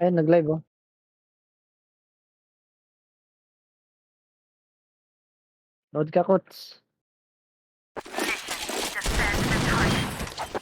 Ayun, nag-live, oh. Load ka, Kots.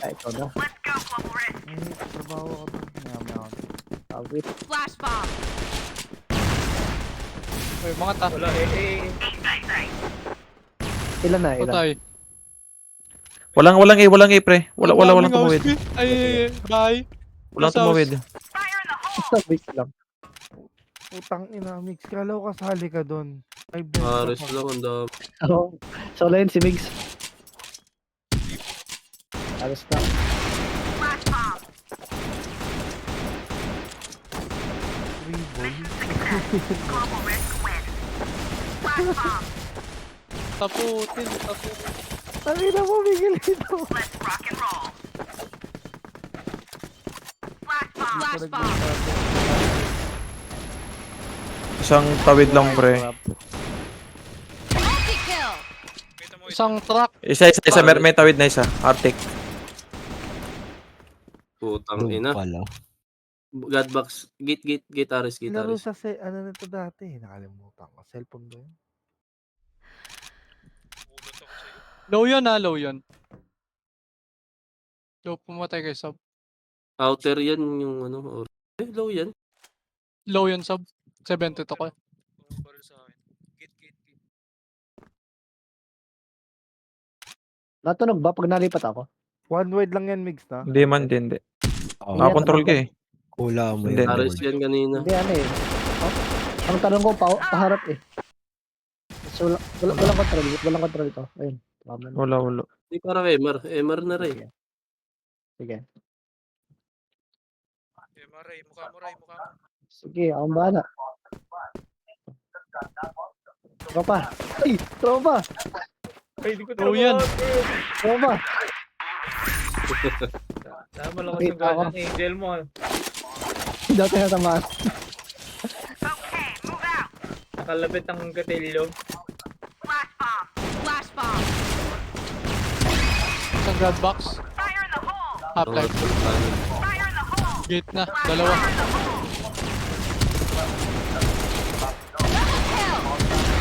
Ay, ikaw na. May trabaho ka ba? Maya-maya ako. Awit. Flash bomb. Ay, mga ta. Wala Ilan na, ilan? Patay. Walang A, pre. Walang tumawid. Ay, bye. Walang Nasa house. tumawid. Wait lang. Putang ina, Mix. Kala ko kasali ka doon. Ay, Ares benta lang ang dami. Oh, solo yun, si Migs. Alas na. Taputin. Tangina mo, Miguel dito. Flash bomb. Isang tawid lang, pre. Multi-kill. Isang truck. Isa. May tawid na isa. Arctic. Putang ina. Godbox. Gate Ares, gate Laro Ares. sa ano nito dati. Nakalimutan ko. Cellphone ba yun? Low yun ha, low yun. Low, pumatay kay sub. Outer yan yung ano. Low yan. Low yun sub. 70 to ko. Natunog ba pag nalipat ako? One word lang yan, Mix, na? Hindi man, hindi. Oh, Nakakontrol ka eh. Kula mo Hindi. yun. Ares yan kanina. Hindi, ano eh. Oh, ang tanong ko, paharap eh. So, walang control. Walang control ito. Ayun. Tama na. Wala. Hindi parang Emar. Emar na rin. Sige. Mukha mo. Sige, akong bahala. Tropa. Ay, tropa. Ay, di ko Low yan. Tropa. Tama lang Wait, ako. ng angel mo. Dati natamaan. Nakalapit ang gatilyo. Flash bomb. Isang grab box. Half-life. Gate na. Dalawa.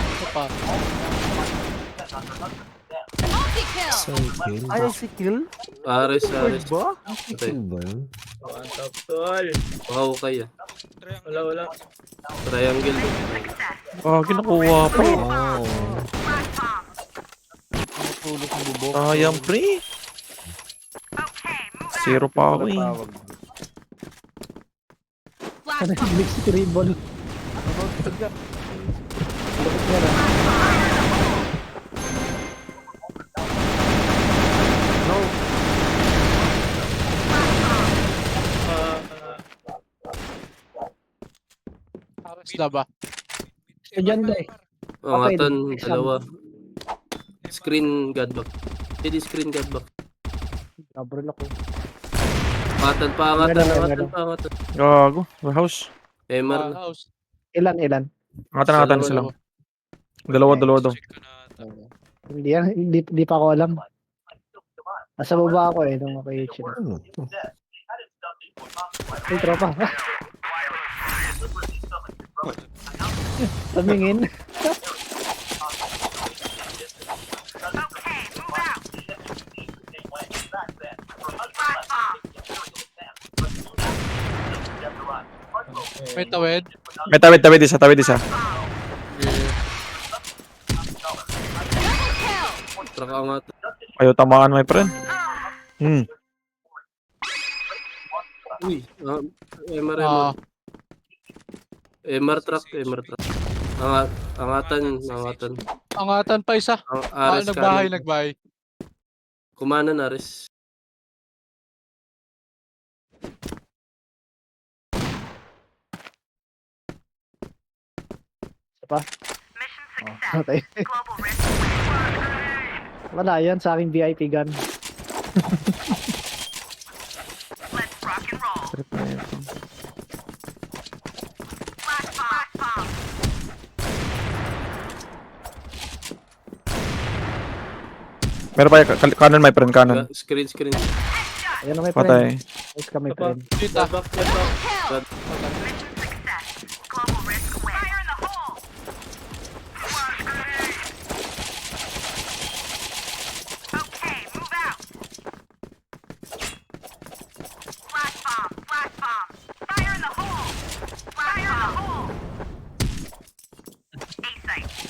Ito pa. Multi-kill. Cycle? Ay, si Kill? Ares. Word ba? Cycle ba yun? One top tol. Wow, kaya. Wala. Triangle. Nakuha pa. Oh. Natulog ang bubok. Sayang, pre. Zero pa ako eh. Tawag. Flash bomb. Mix tribal. Isla ba? Diyan ba eh. Angatan, Okay, dalawa. Screen Godbox. Hindi screen Godbox. Nabrol ako. Angatan. Gago. House. Emar na. House. Ilan? Angatan sila. Dalawa daw. Hindi pa ako alam. Nasa baba ako eh, nung okay siya. Ano to? Ay, tropa. Tumingin. May tawid. May tawid isa. Yeah. Truck angatan. Ayaw tamaan, my friend. Uy. Emar. Emar truck. Angatan. Angatan pa isa. Ares Nagbahay. Kumanan Ares. Pa? Okay. Wala yan sa aking VIP gun. Trip na ito. Meron pa kanan, my friend, kanan. Screen. Ayan na may friend. Patay. Ayos kami, Apa? friend. Dito. Back, back. Kill.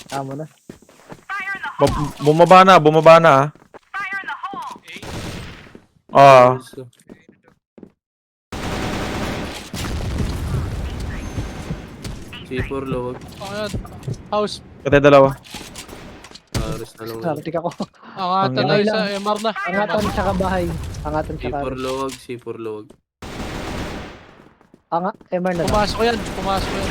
Tama na. Bumaba na, bumaba na. Ah, Ayos na. C4 lowag. Ayan. House. katay dalawa. Pares na lang. Sartik ako. Angatan Ang na ina. isa. MR na. Angatan tsaka bahay. Angatan tsaka. C4 lowag, C4 lowag. MR na lang. Pumasok yan. Pumasok yan.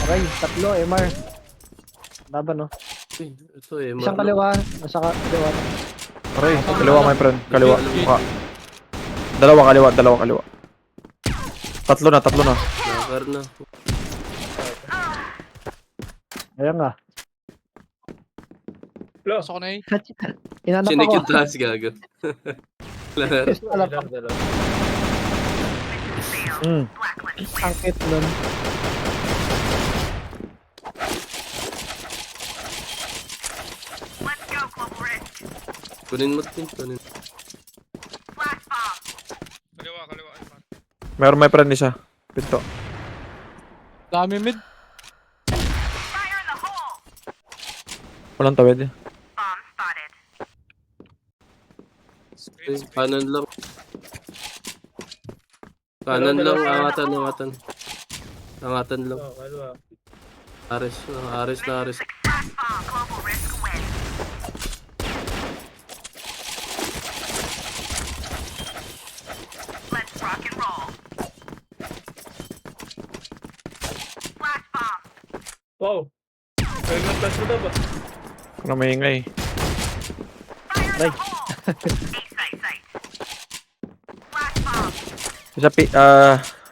Okay, tatlo, MR. Laban, no? Ito eh. Isang kaliwa. Nasa kaliwa. Aray, kaliwa my friend. Kaliwa. Mukha. Dalawa kaliwa, dalawa kaliwa. Tatlo na, tatlo na. Nakar na. Ayan nga. Pasok na eh. Inanap Chinik ako. yung taas gago. Lahat. Alam ko. Ang cute nun. Kunin mo din. Kunin. Meron my friend isa. Pinto. Dami mid. Walang tawid. Kanan lang. Kanan lang. Angatan, angatan. Angatan lang. Ares. Ares na Ares. Wow. Kaya flash mo daw ba? Kung na maingay. Isa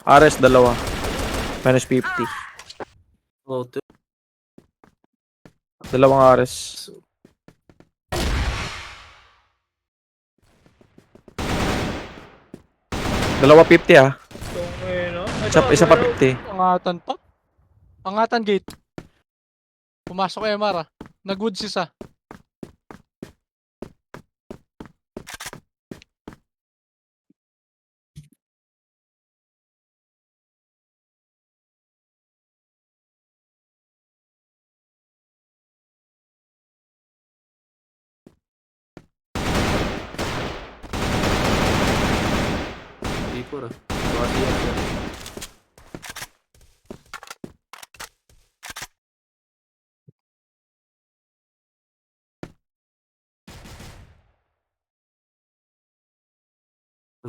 Ares dalawa. Minus 50. Oh, Dalawang Ares. Dalawa 50 ah. Itong eh, no? Isa pa 50. Angatan pa. Angatan gate. Pumasok MR ah. Nag-woods isa. C4 ah. Baka C4.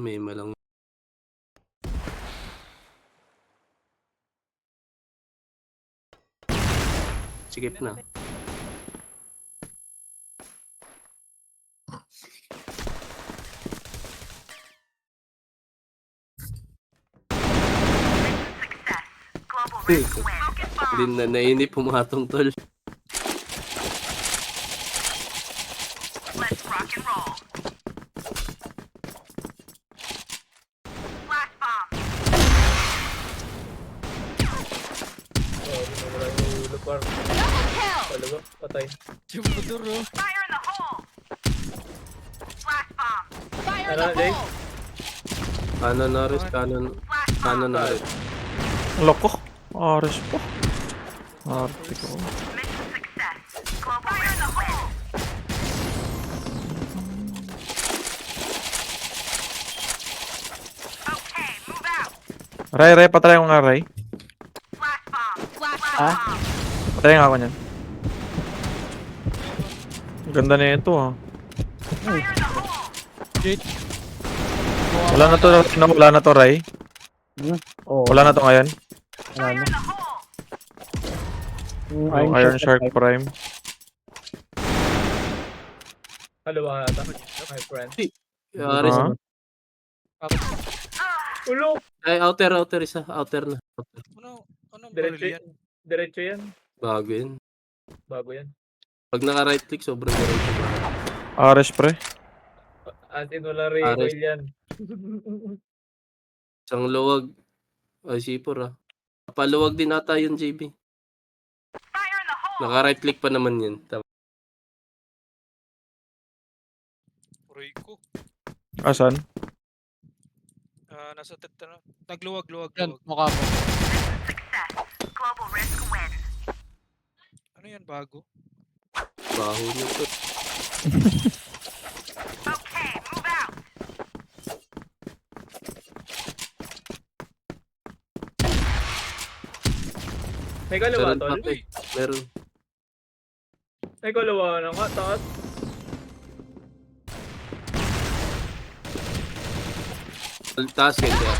May malang. Sikip na. Hindi na nainip pumatong tol. Wala yung ulo par. Kill. Dalawa. Patay. Fire in the hole. Jay? Kanan Ares, kanan. Kanan Ares. Ang loko. Ares pa. Arte ko. Ray, patry ko nga, Ray. Ah? Patry nga ako niyan. Ang ganda na ito, ah. Gate. Wala na to, wala na to, Ray. Oo. Wala na to ngayon. Wala na. Yung Yung Iron Shark Prime. Kaliwa ata. My friend. Ares. Ah. Ulo! Ay, outer isa. Outer na. Outer. Anong baril Diretso, yan? diretso yan. Bago yun. Bago yan. Pag naka-right click, sobrang diretso ba? Ares, pre. As in, wala recoil Ares. yan. Isang luwag. Ay, C4 ah. Paluwag din ata yun, JB. Naka-right click pa naman yun. Tama. Uray ko. Asan? Nasa nagluwag-luwag. Yan, mukha mo. Ano yan, bago? Baho nyo to. May kalawa, Meron tol. pa, meron. May kalawa na nga, taas. Taas kayo kaya.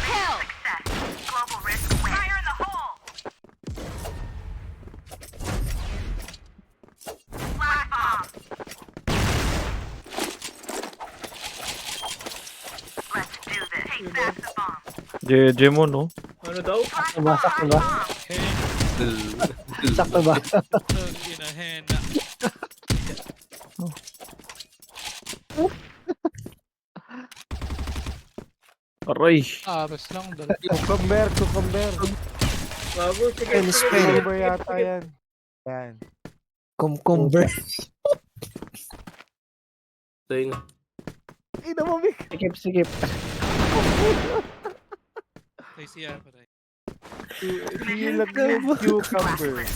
Kill. GG mo, no? Ano daw? Sakto ba? Sakto ba? Sakto ba? Inahena. Aray. Ares lang. Dala. Cucumber, cucumber. Bago, sige, Spell, sige. spell. Cucumber yata yan. Yan. Cucumber. Tayo nga. Ina mo, Mick. Sikip, sikip. Tay siya pa tayo. Ilag yung cucumber.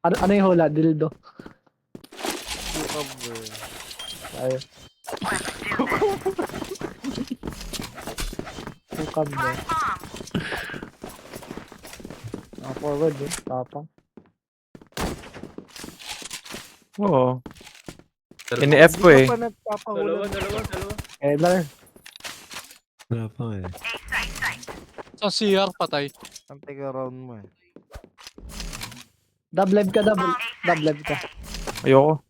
Ano yung hula? Dildo. Cucumber. Ay. Tukam ba? Naka-forward eh. Tapang. Oo. Ini-F ko eh. Hindi ka pa nagpapahula. Dalawa. Eh, lang. Wala pa eh. Sa CR, patay. Ang taga round mo eh. Dub live ka, dub live ka. Ayoko.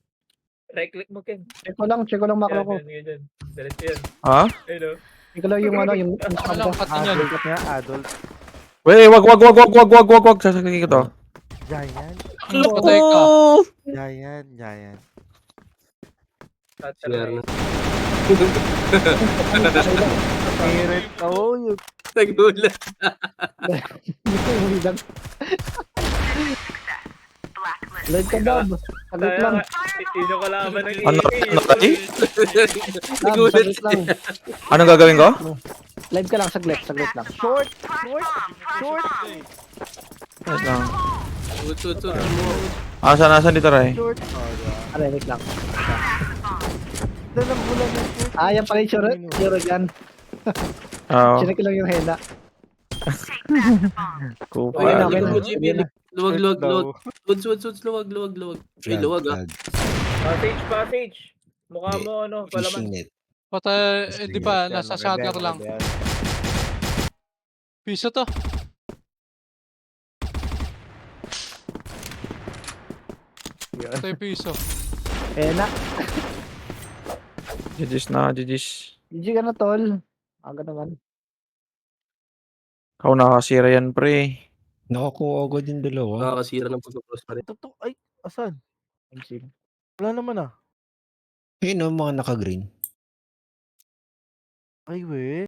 Right click mo, Ken. Check ko lang macro ko. Yan. Diretso yan. Ha? Ayun o. Check ko lang yung ano, yung Ano lang, pati yan. Adult nga, adult. Wait, wag. Sasakay ko to. Giant. Patay ka. Giant. Sinare na. Parent. Oh, yung Nagulat. Live ka, dub. Saglit lang. Ino kalaban ng Ano? Ay? Dub, Nagulat saglit lang. Anong gagawin ko? Live ka lang, saglit lang. short. Wait lang. Tut. Asan dito, Ray? Short. Ano, wait lang. Doon ang bulan ng short. Ah, yan pala yung sure dyan. Oo. Chinek ko lang yung hena. Cool. Ay, Ayun na, nakita ayun mo, na. JB. Ayun na. Luwag. Suds, luwag. Ay, luwag ah. Passage. Mukha mo, ano, palaman. Fishing net. Patay, hindi pa, nasa shutter lang. Piso to. Patay piso. Hena. GG's. GG ka na, tol. Aga naman. Ako nakakasira yan, pre. Nakakuha agad yung dalawa. Nakakasira ng pagka-cross pa rin. Ito, ay, asan? MC. Wala naman ah. Ayun o, mga naka-green. Ay, we.